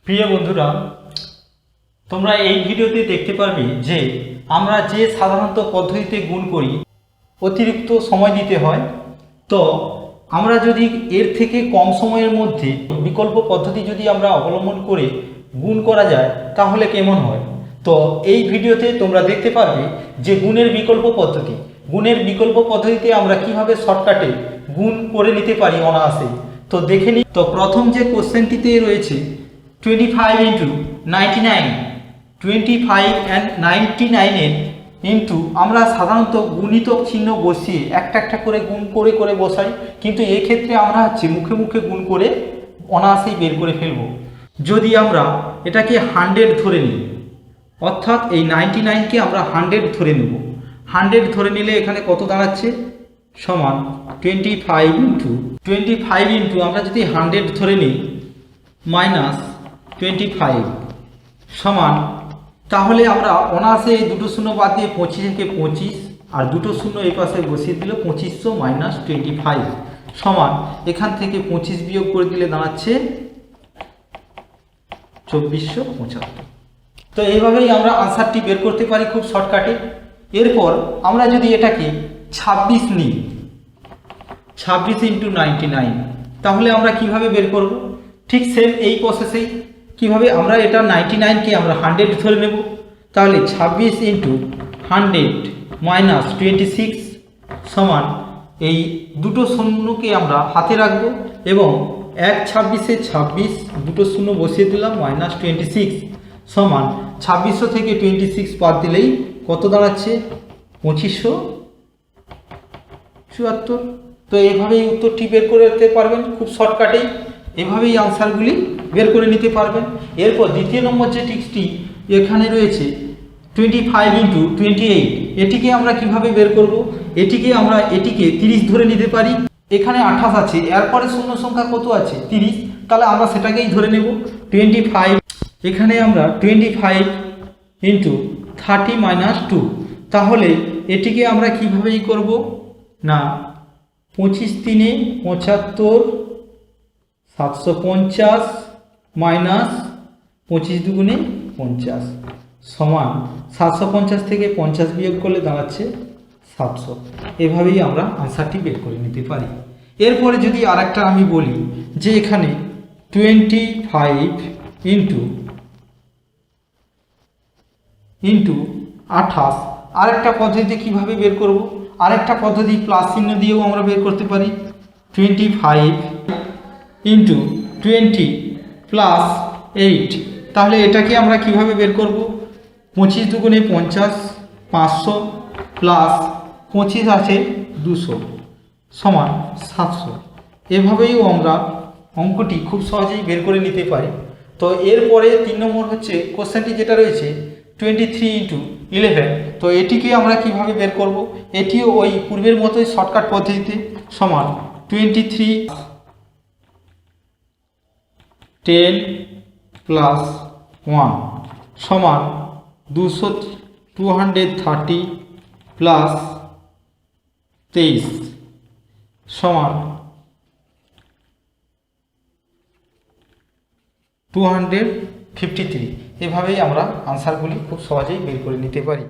প্রিয় বন্ধুরা, তোমরা এই ভিডিওতে দেখতে পারবে যে আমরা যে সাধারণত পদ্ধতিতে গুণ করি অতিরিক্ত সময় দিতে হয়। তো আমরা যদি এর থেকে কম সময়ের মধ্যে বিকল্প পদ্ধতি যদি আমরা অবলম্বন করে গুণ করা যায় তাহলে কেমন হয়। তো এই ভিডিওতে তোমরা দেখতে পারবে যে গুণের বিকল্প পদ্ধতি। গুণের বিকল্প পদ্ধতিতে আমরা কিভাবে শর্টকাটে গুণ করে নিতে পারি অনায়াসে। তো দেখে নিই। তো প্রথম যে কোশ্চেনটিতে রয়েছে 25 ইন্টু 99, 25 অ্যান্ড 99 ইন্টু আমরা সাধারণত গুণিতক চিহ্ন বসিয়ে একটা একটা করে গুণ করে করে বসাই, কিন্তু এই ক্ষেত্রে আমরা মুখে মুখে গুণ করে অনায়াসেই বের করে ফেলব। যদি আমরা এটাকে 100 ধরে নিই, অর্থাৎ এই 99কে আমরা 100 ধরে নেব। 100 ধরে নিলে এখানে কত দাঁড়াচ্ছে সমান 25 ইন্টু আমরা যদি 100 ধরে নিই মাইনাস 25 সমান, তাহলে আমরা অনায়াসে এই দুটো শূন্য বাদ দিয়ে 25কে 25 আর দুটো শূন্য এই পাশে বসিয়ে দিলে 2500 মাইনাস 25 সমান, এখান থেকে 25 বিয়োগ করে দিলে দাঁড়াচ্ছে 2475। তো এইভাবেই আমরা আনসারটি বের করতে পারি খুব শর্টকাটে। এরপর আমরা যদি এটাকে 26 নিই, 26 ইন্টু 99, তাহলে আমরা কিভাবে বের করব? ঠিক সেম এই প্রসেসেই। কিভাবে আমরা এটা 99কে আমরা 100 ধরে নেব, তাহলে 26 ইন্টু 100 মাইনাস 26 সমান, এই দুটো শূন্যকে আমরা হাতে রাখবো এবং 1 26 দুটো শূন্য বসিয়ে দিলাম মাইনাস 26 সমান 2600 থেকে 26 বাদ দিলেই কত দাঁড়াচ্ছে 2574। তো এইভাবেই উত্তরটি বের করে নিতে পারবেন খুব শর্টকাটেই। এভাবেই আনসারগুলি বের করে নিতে পারবেন। এরপর দ্বিতীয় নম্বর যে টিক্সটি এখানে রয়েছে 25 ইন্টু 28, এটিকে আমরা কিভাবে বের করব? এটিকে 30 ধরে নিতে পারি। এখানে 28 আছে, এরপরে শূন্য সংখ্যা কত আছে 30, তাহলে আমরা সেটাকেই ধরে নেব 25। এখানে আমরা 25 ইন্টু 30 মাইনাস 2, তাহলে এটিকে আমরা কিভাবেই করব না 25 3 75 750 মাইনাস 25 2 50 সমান 750 থেকে 50 বিয়োগ করলে দাঁড়াচ্ছে 700। এভাবেই আমরা আনসারটি বের করে নিতে পারি। এরপরে যদি আরেকটা আমি বলি যে এখানে 25 ইন্টু 28, আরেকটা পদ্ধতিতে কিভাবে বের করব? আরেকটা পদ্ধতি প্লাস চিহ্ন দিয়েও আমরা বের করতে পারি। 25 ইন্টু 20 প্লাস 8, তাহলে এটাকে আমরা কিভাবে বের করব? 25 2 50 500 প্লাস 25 আছে 200 সমান 700। এভাবেও আমরা অঙ্কটি খুব সহজেই বের করে নিতে পারি। তো এরপরে 3 নম্বর হচ্ছে কোশ্চেনটি যেটা রয়েছে 23 ইন্টু 11, তো এটিকে আমরা কিভাবে বের করব? এটিও ওই পূর্বের মতোই শর্টকাট পদ্ধতিতে সমান 23 10 প্লাস 1 সমান 230 প্লাস 23 সমান 253। এভাবেই আমরা আনসারগুলি খুব সহজেই বের করে নিতে পারি।